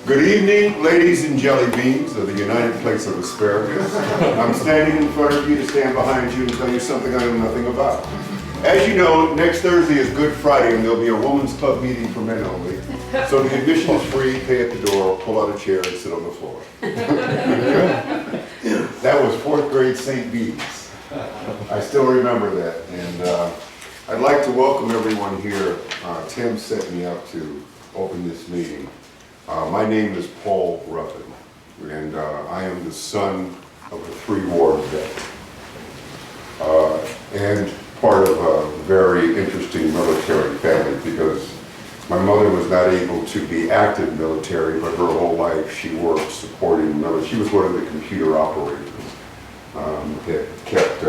Good evening, ladies and jelly beans of the United Place of Asparagus. I'm standing in front of you to stand behind you and tell you something I know nothing about. As you know, next Thursday is Good Friday and there'll be a women's club meeting for men only. So the admission is free, pay at the door, pull out a chair and sit on the floor. That was 4th grade St. Bede's. I still remember that. And I'd like to welcome everyone here. Tim set me up to open this meeting. My name is Paul Ruffin, and I am the son of a 3-war vet, and part of a very interesting military family because my mother was not able to be active military, but her whole life she worked supporting the military. She was one of the computer operators that kept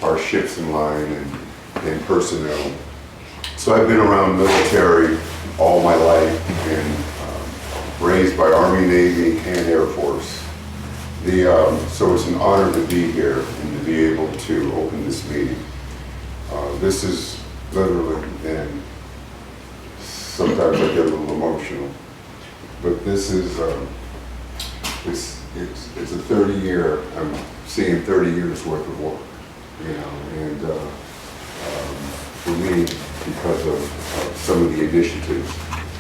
our ships in line and personnel. So I've been around military all my life and raised by Army, Navy, and Air Force. So it's an honor to be here and to be able to open this meeting. This is literally, and sometimes I get a little emotional, but this is, it's a 30-year, I'm seeing 30 years worth of work, you know, and for me, because of some of the initiatives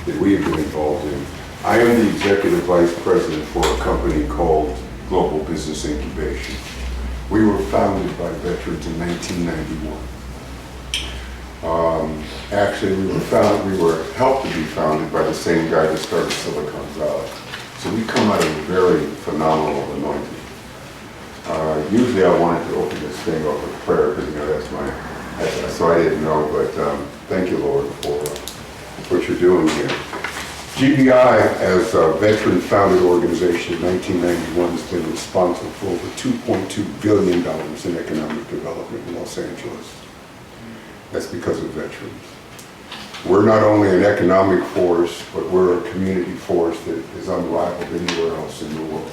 that we have been involved in. I am the Executive Vice President for a company called Global Business Incubation. We were founded by veterans in 1991. Actually, we were helped to be founded by the same guy that started Silicon Valley. So we come out of a very phenomenal anointing. Usually I wanted to open this thing up with prayer because, you know, so I didn't know, but thank you, Lord, for what you're doing here. GBI, as a veteran-founded organization in 1991, has been responsible for over $2.2 billion in economic development in Los Angeles. That's because of veterans. We're not only an economic force, but we're a community force that is unrivaled anywhere else in the world.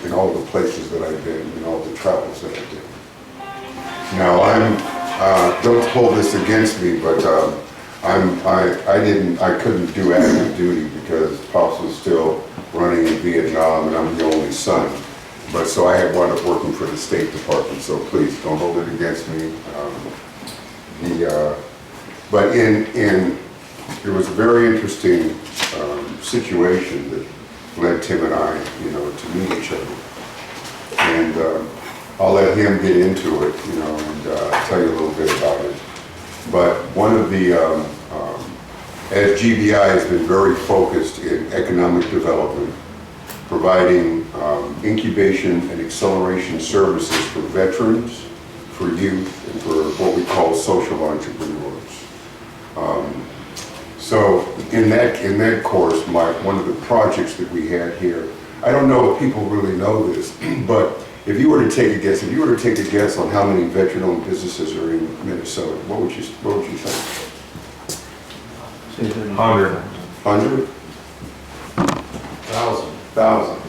In all the places that I've been, in all the travels that I've been. Now, don't hold this against me, but I couldn't do active duty because Pops was still running in Vietnam and I'm the only son. But so I had wound up working for the State Department, so please don't hold it against me. But there was a very interesting situation that led Tim and I, you know, to meet each other. And I'll let him get into it, you know, and tell you a little bit about it. But one of the, as GBI has been very focused in economic development, providing incubation and acceleration services for veterans, for youth, and for what we call social entrepreneurs. So in that course, one of the projects that we had here, I don't know if people really know this, but if you were to take a guess on how many veteran-owned businesses are in Minnesota, what would you think? 100. 100? 1,000.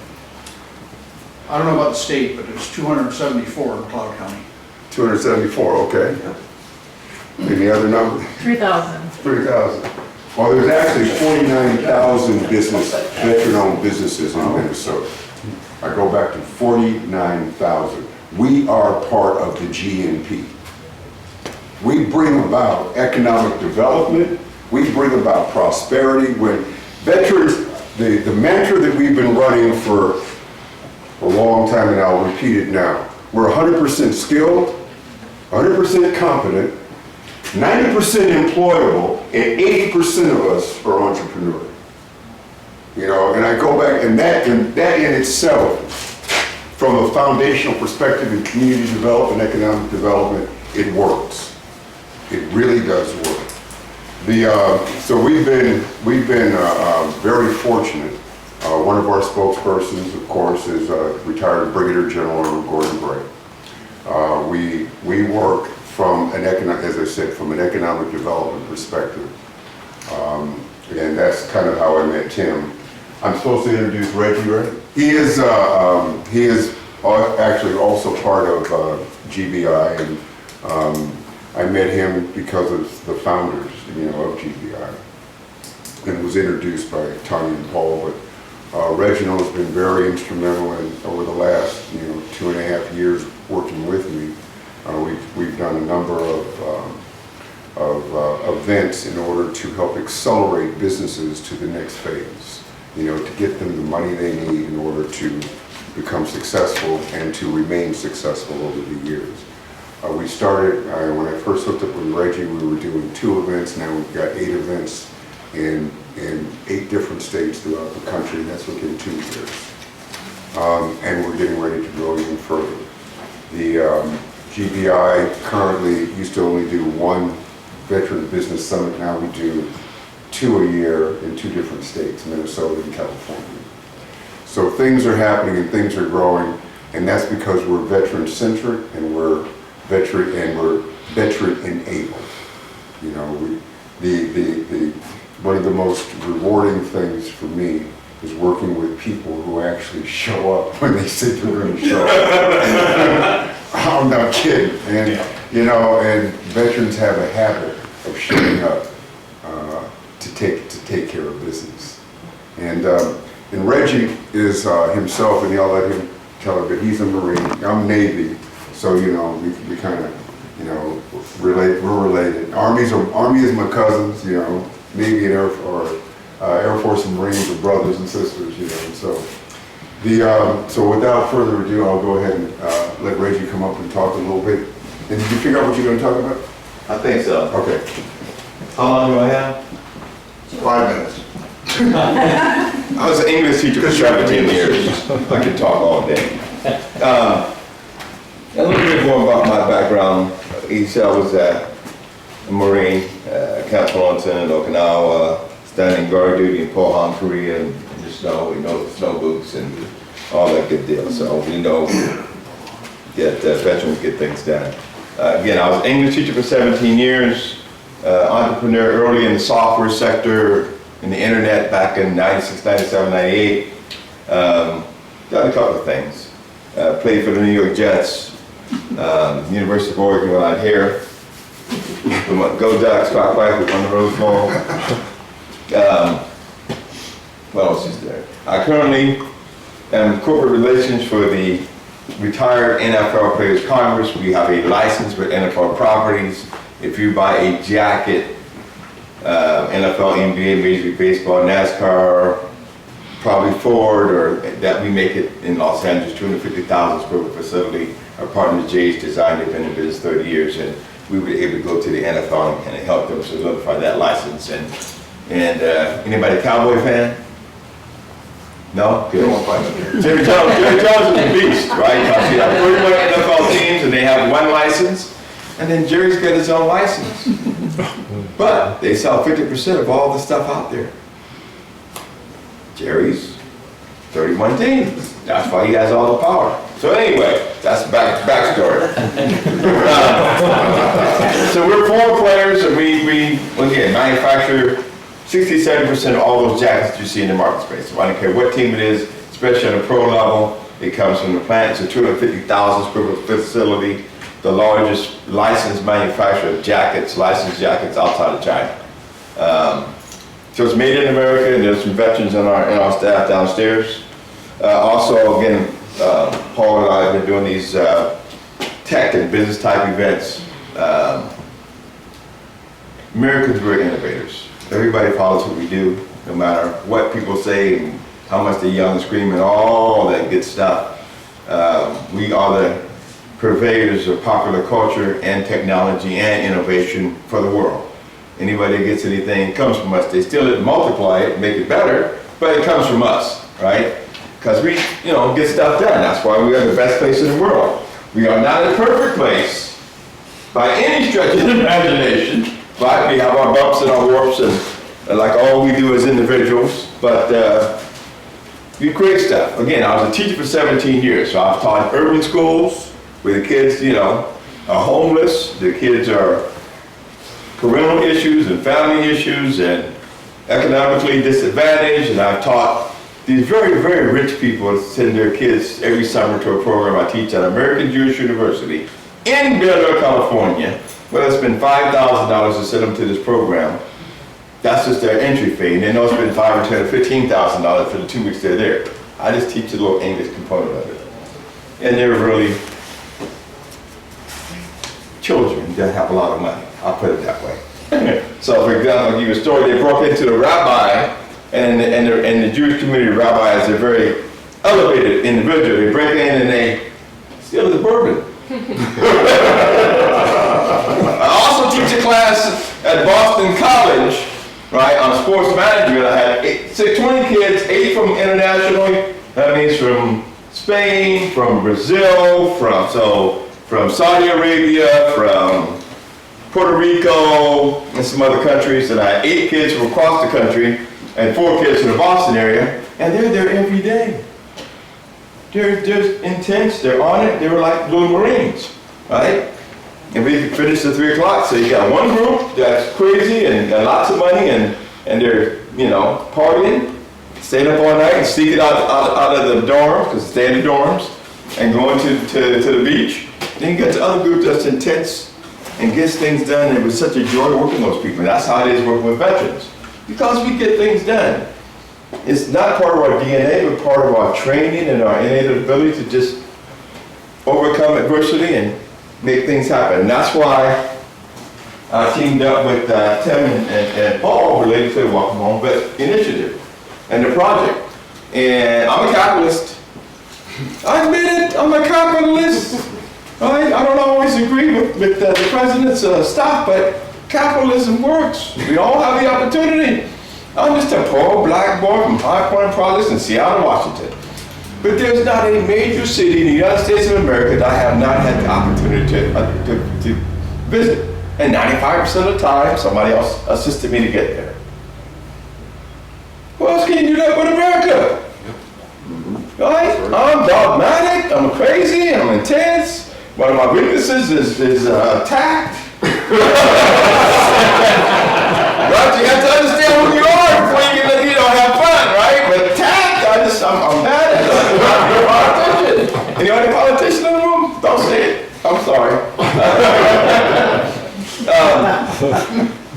I don't know about the state, but it's 274 in McLeod County. 274, okay. Any other number? 3,000. 3,000. Well, there's actually 49,000 veteran-owned businesses in Minnesota. I go back to 49,000. We are part of the GNP. We bring about economic development. We bring about prosperity. When veterans, the mantra that we've been running for a long time, and I'll repeat it now. We're 100% skilled, 100% competent, 90% employable, and 80% of us are entrepreneurs. You know, and I go back, and that in itself, from a foundational perspective in community development, economic development, it works. It really does work. So we've been very fortunate. One of our spokespersons, of course, is retired Brigadier General Gordon Bray. We work from as I said, from an economic development perspective, and that's kind of how I met Tim. I'm supposed to introduce Reggie, right? He is actually also part of GBI, and I met him because of the founders, you know, of GBI. and was introduced by Tanya and Paul. But Reginald has been very instrumental over the last 2.5 years working with me. We've done a number of events in order to help accelerate businesses to the next phase, to get them the money they need in order to become successful and to remain successful over the years. We started, when I first hooked up with Reggie, we were doing 2 events. Now we've got 8 events in 8 different states throughout the country, and that's within 2 years. And we're getting ready to grow even further. The GBI currently used to only do 1 Veteran Business Summit. Now we do 2 a year in 2 different states, Minnesota and California. So things are happening and things are growing, and that's because we're veteran-centric and we're veteran-enabled. One of the most rewarding things for me is working with people who actually show up when they say they're going to show up. I'm not kidding. And and veterans have a habit of showing up to take care of business. And Reggie is himself, and y'all let him tell it, but he's a Marine. I'm Navy, so we kind of relate. We're related. Army is my cousins. Navy and Air Force and Marines are brothers and sisters. So without further ado, I'll go ahead and let Reggie come up and talk a little bit. And did you figure out what you're going to talk about? I think so. Okay. How long do I have? 5 minutes. I was an English teacher for 17 years. I could talk all day. A little bit more about my background. He said I was a Marine, Camp Hutchinson, Okinawa, standing guard duty in Pohang, Korea, in the snow. We know the snow boots and all that good deal. So we know that veterans get things done. Again, I was an English teacher for 17 years, entrepreneur early in the software sector, in the internet back in 96, 97, 98. Done a couple of things. Played for the New York Jets, University of Oregon when I'm here. Go Ducks, Scott Piper won the Rose Bowl. What else is there? I currently am corporate relations for the Retired NFL Players Congress. We have a license with NFL Properties. If you buy a jacket, NFL, NBA, Major League Baseball, NASCAR, probably Ford, or that we make it in Los Angeles, 250,000 square foot facility. Our partner Jay's Design, they've been in business 30 years, and we were able to go to the NFL and help them solidify that license. And anybody a Cowboy fan? No? Good. Jerry Jones is a beast, right? You have 31 NFL teams and they have 1 license, and then Jerry's got his own license. But they sell 50% of all the stuff out there. Jerry's 31 teams. That's why he has all the power. So anyway, that's the backstory. So we're 4 players, and we again manufacture 60-70% of all those jackets that you see in the market space. So I don't care what team it is, especially on the pro level. It comes from the plant. It's a 250,000 square foot facility, the largest licensed manufacturer of jackets, licensed jackets outside of China. So it's made in America, and there's some veterans in our staff downstairs. Also, again, Paul and I have been doing these tech and business type events. Americans, we're innovators. Everybody follows what we do, no matter what people say and how much they yell and scream and all that good stuff. We are the purveyors of popular culture and technology and innovation for the world. Anybody that gets anything comes from us. They steal it and multiply it and make it better, but it comes from us, right? Because we, get stuff done. That's why we are the best place in the world. We are not a perfect place by any stretch of the imagination. Right? We have our bumps and our warps, and like all we do as individuals, but we create stuff. Again, I was a teacher for 17 years, so I've taught urban schools where the kids, are homeless, the kids are parental issues and family issues and economically disadvantaged, and I've taught these very, very rich people to send their kids every summer to a program I teach at American Jewish University in Bel Air, California, where I spend $5,000 to send them to this program. That's just their entry fee, and then they'll spend $5,000 or $10,000 or $15,000 for the 2 weeks they're there. I just teach a little English component of it. And they're really children that have a lot of money. I'll put it that way. So, for example, I'll give you a story. They broke into the rabbi, and the Jewish community rabbis are very elevated individuals. They break in and they steal his bourbon. I also teach a class at Boston College, right, on sports management. I had 20 kids, 8 from internationally. That means from Spain, from Brazil, from Saudi Arabia, from Puerto Rico, and some other countries. And I had 8 kids from across the country and 4 kids from the Boston area. And they're there every day. They're just intense. They're on it. They were like little Marines, right? And we could finish at 3 o'clock. So you got one group that's crazy and got lots of money and they're, partying, staying up all night and sneaking out of the dorms, because stay in the dorms, and going to the beach. Then you get the other group that's intense and gets things done. It was such a joy working with those people. And that's how it is working with veterans. Because we get things done. It's not part of our DNA, but part of our training and our innate ability to just overcome adversity and make things happen. And that's why I teamed up with Tim and Paul related to the Welcome Home Vet Initiative and the project. And I'm a capitalist. I admit it, I'm a capitalist. I don't always agree with the president's stuff, but capitalism works. We all have the opportunity. I'm just a poor black boy from High Point Province in Seattle, Washington. But there's not a major city in the United States of America that I have not had the opportunity to visit. And 95% of the time, somebody else assisted me to get there. Who else can you do that but America? Right? I'm dogmatic, I'm crazy, I'm intense. One of my weaknesses is tact. Right? You have to understand who you are before you can have fun, right? But tact, I'm bad at it. I'm a politician. Any other politician in the room? Don't say it. I'm sorry.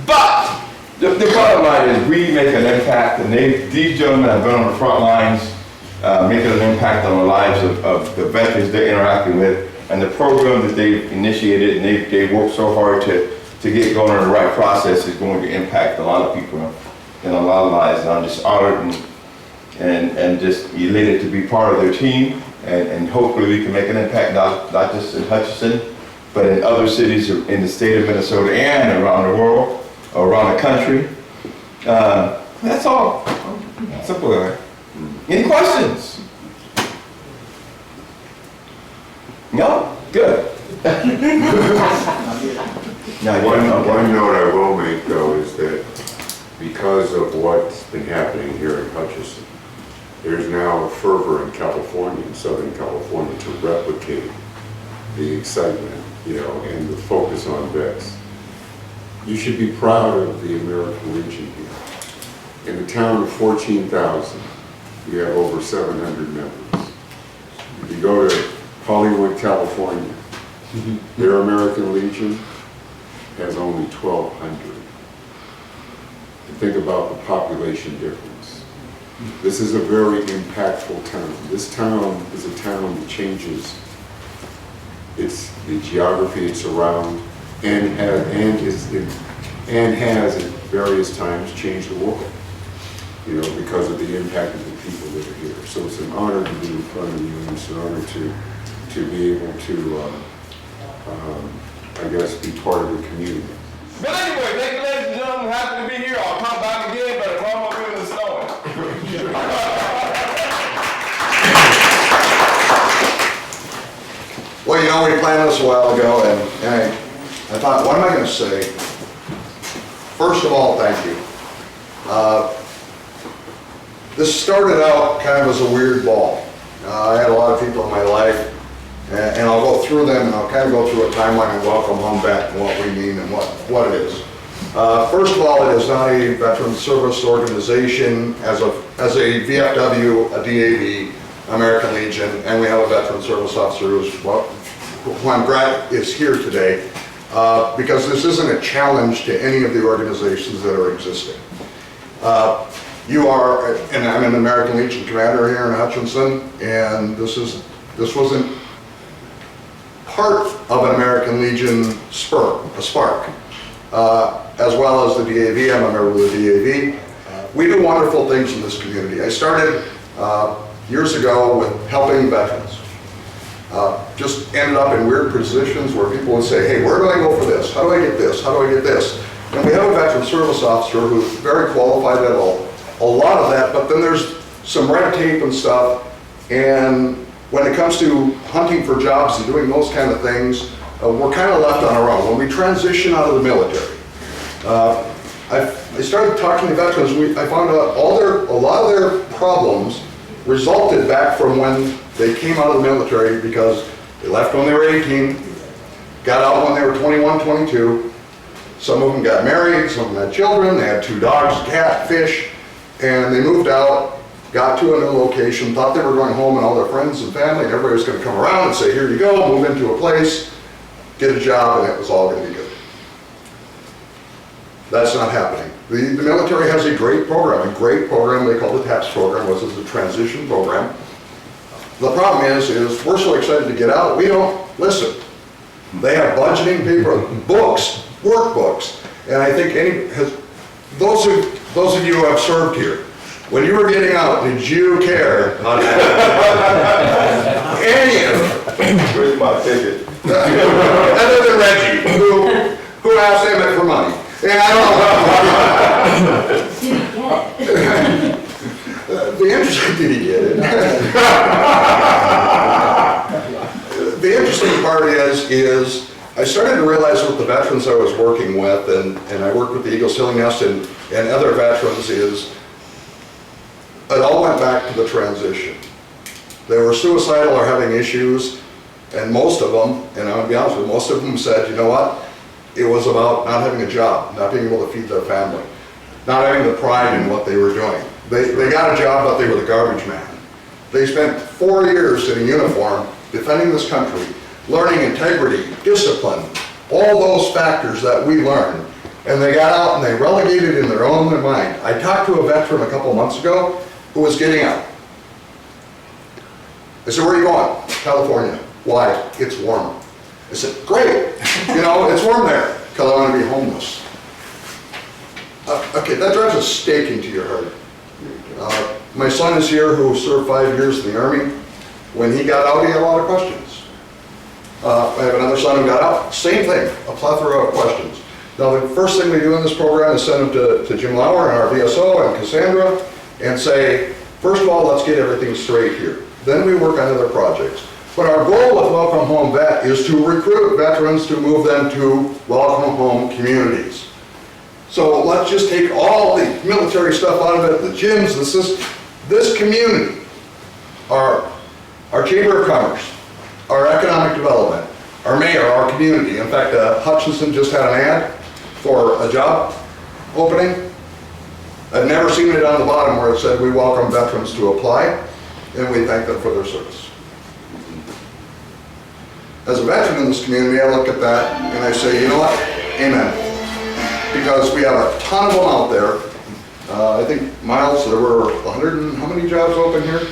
But the bottom line is we make an impact, and these gentlemen have been on the front lines, making an impact on the lives of the veterans they're interacting with, and the program that they've initiated and they've worked so hard to get going in the right process is going to impact a lot of people and a lot of lives. And I'm just honored and just elated to be part of their team, and hopefully we can make an impact not just in Hutchinson, but in other cities in the state of Minnesota and around the world, or around the country. That's all. Simple. Any questions? No? Good. One note I will make, though, is that because of what's been happening here in Hutchinson, there's now a fervor in California, in Southern California, to replicate the excitement, and the focus on vets. You should be proud of the American Legion here. In a town of 14,000, we have over 700 members. If you go to Hollywood, California, their American Legion has only 1,200. And think about the population difference. This is a very impactful town. This town is a town that changes the geography it's around, and has at various times changed the world, because of the impact of the people that are here. So it's an honor to be in front of you, and it's an honor to be able to, be part of the community. But anyway, thank you, ladies and gentlemen. Happy to be here. I'll come back again, but it's all over the snowing. Well, we planned this a while ago, and I thought, what am I going to say? First of all, thank you. This started out kind of as a weird ball. I had a lot of people in my life, and I'll go through them, and I'll kind of go through a timeline of Welcome Home Vet and what we mean and what it is. First of all, it is not a veteran service organization. As a VFW, a DAV, American Legion, and we have a veteran service officer who I'm glad is here today, because this isn't a challenge to any of the organizations that are existing. You are, and I'm an American Legion commander here in Hutchinson, and this wasn't part of an American Legion spark, as well as the DAV. I'm a member of the DAV. We do wonderful things in this community. I started years ago with helping veterans. Just ended up in weird positions where people would say, hey, where do I go for this? How do I get this? How do I get this? And we have a veteran service officer who's very qualified at a lot of that, but then there's some red tape and stuff, and when it comes to hunting for jobs and doing those kind of things, we're kind of left on our own. When we transition out of the military, I started talking to veterans. I found out a lot of their problems resulted back from when they came out of the military, because they left when they were 18, got out when they were 21, 22. Some of them got married, some of them had children, they had 2 dogs, a cat, fish, and they moved out, got to a new location, thought they were going home, and all their friends and family and everybody was going to come around and say, here you go, move into a place, get a job, and it was all going to be good. That's not happening. The military has a great program they call the TAPS program, which is a transition program. The problem is we're so excited to get out, we don't listen. They have budgeting paper, books, workbooks, and I think those of you who have served here, when you were getting out, did you care any of it? Where's my ticket? Other than Reggie, who asked Emmett for money. And I don't know. Did he get it? The interesting, did he get it? The interesting part is I started to realize with the veterans I was working with, and I worked with the Eagles Healing Nest and other veterans, is it all went back to the transition. They were suicidal or having issues, and most of them, and I'm going to be honest with you, most of them said, you know what? It was about not having a job, not being able to feed their family, not having the pride in what they were doing. They got a job, but they were the garbage man. They spent 4 years in a uniform defending this country, learning integrity, discipline, all those factors that we learned. And they got out and they relegated in their own mind. I talked to a veteran a couple months ago who was getting out. I said, where are you going? California. Why? It's warm. I said, great. You know, it's warm there because I want to be homeless. Okay, that drives a stake into your heart. My son is here who served 5 years in the Army. When he got out, he had a lot of questions. I have another son who got out, same thing, a plethora of questions. Now, the first thing we do in this program is send them to Jim Lauer and our VSO and Cassandra and say, first of all, let's get everything straight here. Then we work on other projects. But our goal with Welcome Home Vet is to recruit veterans to move them to welcome home communities. So let's just take all the military stuff out of it, the gyms, this community, our Chamber of Commerce, our economic development, our mayor, our community. In fact, Hutchinson just had an ad for a job opening. I've never seen it on the bottom where it said we welcome veterans to apply and we thank them for their service. As a veteran in this community, I look at that and I say, you know what, amen. Because we have a ton of them out there. I think, Miles, there were 100 and how many jobs open here?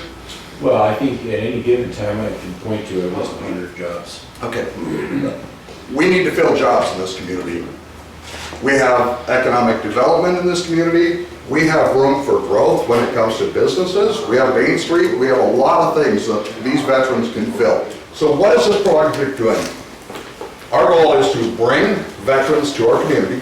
Well, I think at any given time I can point to at least 100 jobs. Okay. We need to fill jobs in this community. We have economic development in this community. We have room for growth when it comes to businesses. We have Main Street. We have a lot of things that these veterans can fill. So what is this project doing? Our goal is to bring veterans to our community,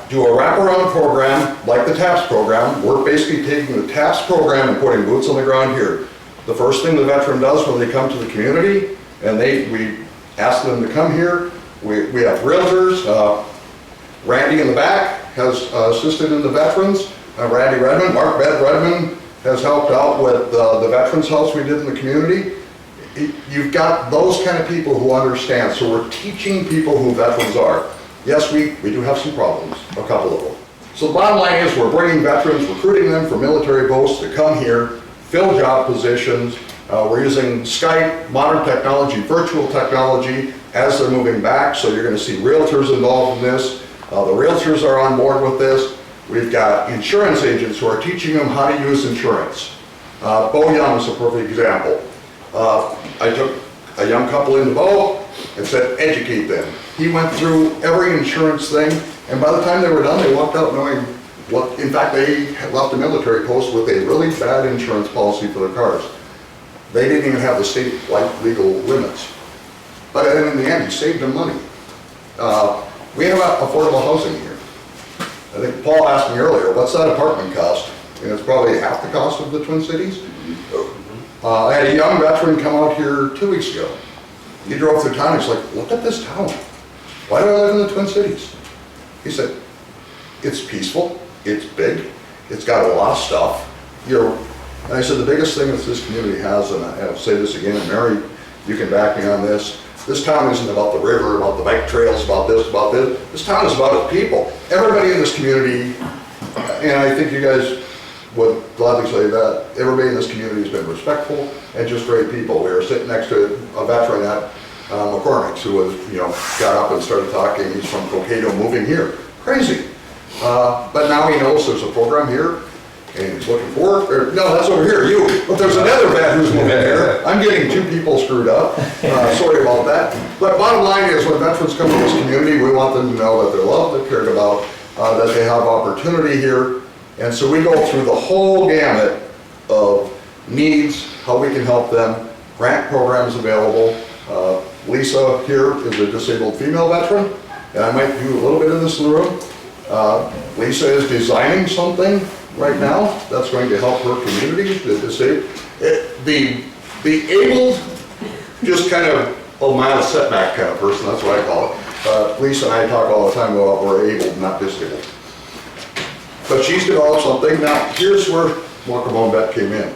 do a wraparound program like the TAPS program. We're basically taking the TAPS program and putting boots on the ground here. The first thing the veteran does when they come to the community, and we ask them to come here, we have realtors. Randy in the back has assisted in the veterans. Randy Redmond, Mark Redmond has helped out with the veterans house we did in the community. You've got those kind of people who understand. So we're teaching people who veterans are. Yes, we do have some problems, a couple of them. So the bottom line is we're bringing veterans, recruiting them from military posts to come here, fill job positions. We're using Skype, modern technology, virtual technology as they're moving back. So you're going to see realtors involved in this. The realtors are on board with this. We've got insurance agents who are teaching them how to use insurance. Bo Young is a perfect example. I took a young couple into Bo and said, educate them. He went through every insurance thing, and by the time they were done, they walked out knowing what, in fact, they had left the military post with a really bad insurance policy for their cars. They didn't even have the state legal limits. But then in the end, he saved them money. We have affordable housing here. I think Paul asked me earlier, what's that apartment cost? And it's probably half the cost of the Twin Cities. I had a young veteran come out here 2 weeks ago. He drove through town, he's like, look at this town. Why do I live in the Twin Cities? He said, it's peaceful, it's big, it's got a lot of stuff. And I said, the biggest thing that this community has, and I'll say this again, and Mary, you can back me on this town isn't about the river, about the bike trails, about this, about this. This town is about its people. Everybody in this community, and I think you guys would gladly say that, everybody in this community has been respectful and just great people. We were sitting next to a veteran at McCormick's who was, got up and started talking. He's from Cokato, moving here. Crazy. But now he knows there's a program here, and he's looking forward, no, that's over here, you. But there's another vet who's moving here. I'm getting 2 people screwed up. Sorry about that. But bottom line is, when veterans come to this community, we want them to know that they're loved, they're cared about, that they have opportunity here. And so we go through the whole gamut of needs, how we can help them, grant programs available. Lisa here is a disabled female veteran, and I might do a little bit of this in the room. Lisa is designing something right now that's going to help her community, the disabled. The abled, just kind of a mild setback kind of person, that's what I call it. Lisa and I talk all the time about we're able, not disabled. But she's developed something. Now, here's where Welcome Home Vet came in.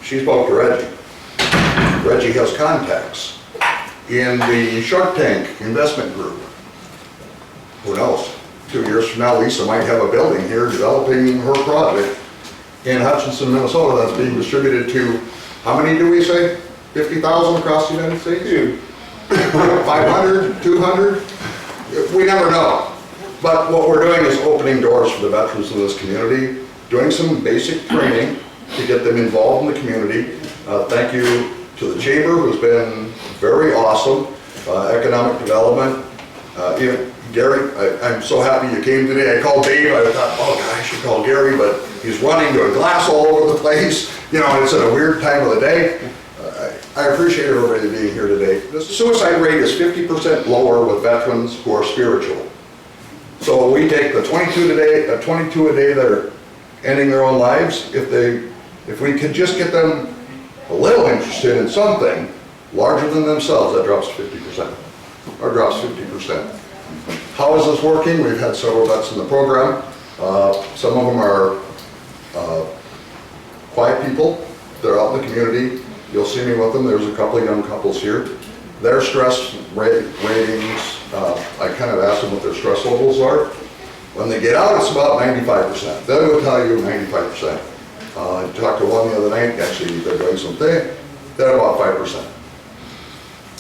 She spoke to Reggie. Reggie has contacts in the Shark Tank investment group. Who knows? 2 years from now, Lisa might have a building here developing her project in Hutchinson, Minnesota that's being distributed to, how many do we say? 50,000 across the United States? 500, 200? We never know. But what we're doing is opening doors for the veterans of this community, doing some basic training to get them involved in the community. Thank you to the Chamber, who's been very awesome. Economic development. Gary, I'm so happy you came today. I called Dave, I thought, oh God, I should call Gary, but he's running to a glass all over the place. It's at a weird time of the day. I appreciate everybody being here today. The suicide rate is 50% lower with veterans who are spiritual. So we take the 22 a day that are ending their own lives. If we could just get them a little interested in something larger than themselves, that drops 50%, or drops 50%. How is this working? We've had several vets in the program. Some of them are quiet people. They're out in the community. You'll see me with them. There's a couple of young couples here. Their stress ratings, I kind of ask them what their stress levels are. When they get out, it's about 95%. They will tell you 95%. I talked to one the other night, actually they're doing something, they're about 5%.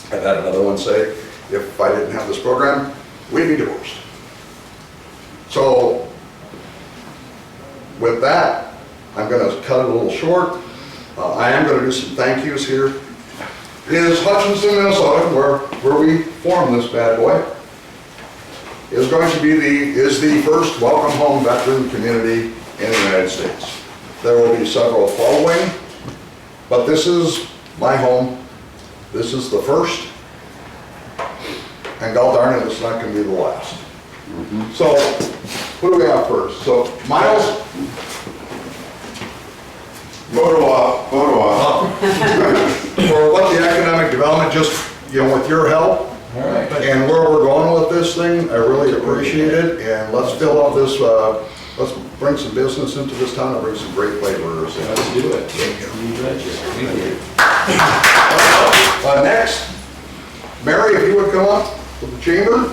I've had another one say, if I didn't have this program, we'd be divorced. So, with that, I'm going to cut it a little short. I am going to do some thank yous here. Is Hutchinson, Minnesota, where we formed this bad boy, is going to be the first Welcome Home veteran community in the United States. There will be several following, but this is my home. This is the first, and god darn it, it's not going to be the last. So, what do we have first? So, Miles. Photo op. For what the economic development, just, with your help, All right. and where we're going with this thing, I really appreciate it, and let's fill up this, let's bring some business into this town and bring some great laborers in. Let's do it. You betcha. Thank you. Next, Mary, if you would come up with the chamber.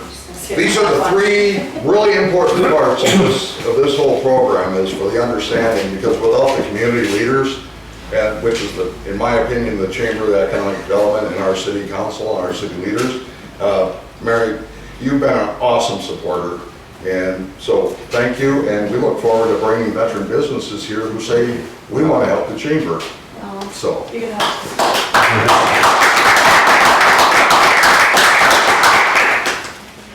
These are the 3 really important parts of this whole program, is for the understanding, because without the community leaders, and which is, in my opinion, the Chamber of Economic Development and our city council and our city leaders, Mary, you've been an awesome supporter And so, thank you, and we look forward to bringing veteran businesses here who say, we want to help the chamber. So, You're gonna have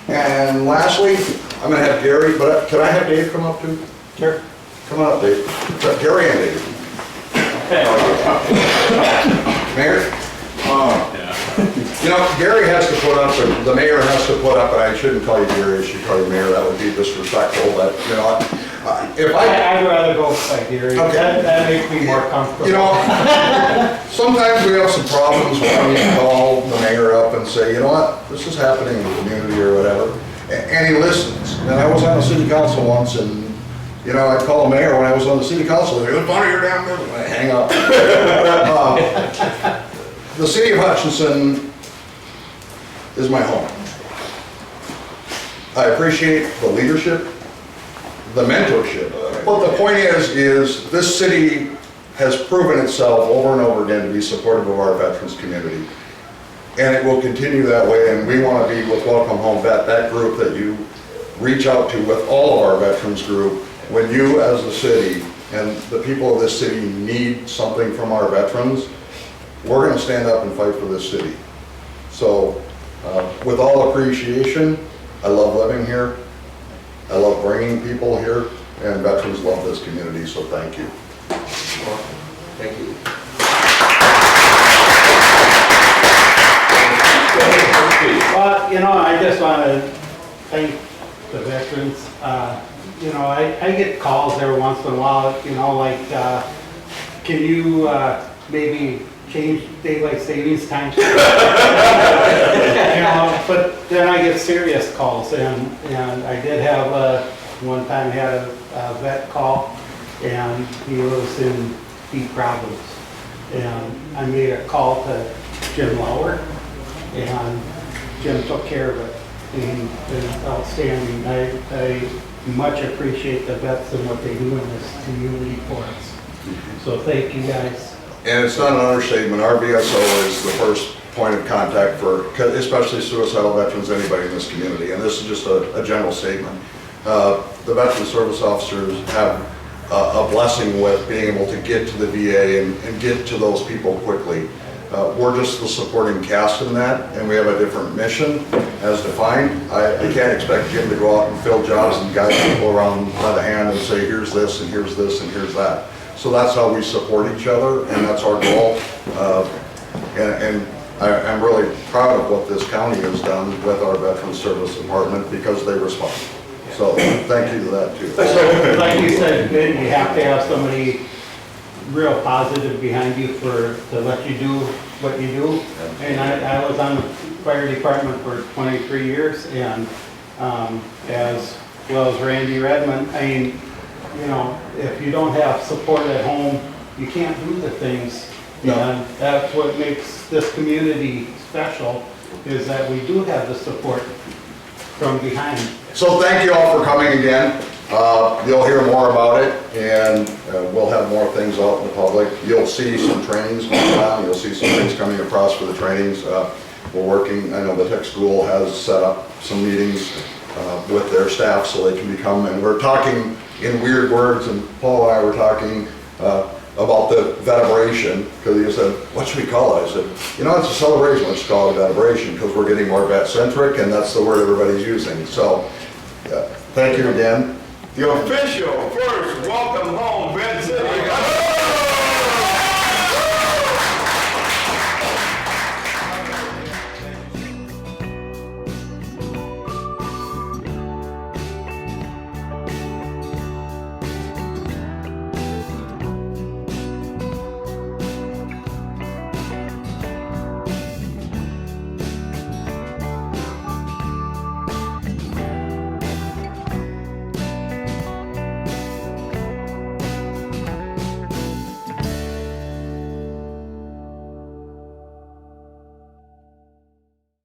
and lastly, I'm gonna have Gary, but can I have Dave come up too? Sure. Come on up, Dave. Gary and Dave. Mayor? You know, Gary has to put up, the mayor has to put up, and I shouldn't call you Gary, I should call you mayor, that would be disrespectful, but, you know, if I, I'd rather go by Gary. Okay. That makes me more comfortable. you know, sometimes we have some problems when we call the mayor up and say, you know what, this is happening in the community or whatever, and he listens. And I was on the city council once, and, you know, I'd call the mayor when I was on the city council, they're like, "Funny, you're down there," and I hang up. The city of Hutchinson is my home. I appreciate the leadership, the mentorship. But the point is this city has proven itself over and over again to be supportive of our veterans community. And it will continue that way, and we want to be with Welcome Home Vet, that group that you reach out to with all of our veterans group. When you as a city and the people of this city need something from our veterans, we're going to stand up and fight for this city. So with all appreciation, I love living here. I love bringing people here, and veterans love this community, so thank you. Thank you. Well, you know, I just want to thank the veterans. You know, I get calls every once in a while, you know, like, can you maybe change daylight savings time? You know, but then I get serious calls, and I did have one time had a vet call, and he was in deep problems. And I made a call to Jim Lauer, and Jim took care of it. And it's outstanding. I much appreciate the vets and what they do in this community for us. So thank you guys. And it's not an understatement, our VSO is the first point of contact for, especially suicidal veterans, anybody in this community, and this is just a general statement. The veteran service officers have a blessing with being able to get to the VA and get to those people quickly. We're just the supporting cast in that, and we have a different mission as defined. I can't expect Jim to go out and fill jobs and guide people around by the hand and say, here's this, and here's this, and here's that. So that's how we support each other, and that's our goal. And I'm really proud of what this county has done with our Veterans Service Department because they respond. So thank you to that too. So, like you said, you have to have somebody real positive behind you to let you do what you do. And I was on the fire department for 23 years, and as well as Randy Redmond, I mean, you know, if you don't have support at home, you can't do the things. No. And that's what makes this community special, is that we do have the support from behind. So thank you all for coming again. You'll hear more about it, and we'll have more things out in the public. You'll see some trainings going on. You'll see some things coming across for the trainings. We're working, I know the tech school has set up some meetings with their staff so they can become, and we're talking in weird words, and Paul and I were talking about the Veteration, because he said, what should we call it? I said, you know, it's a celebration, let's call it a Veteration, because we're getting more vet-centric, and that's the word everybody's using. So, thank you again. The official first Welcome Home Vet City.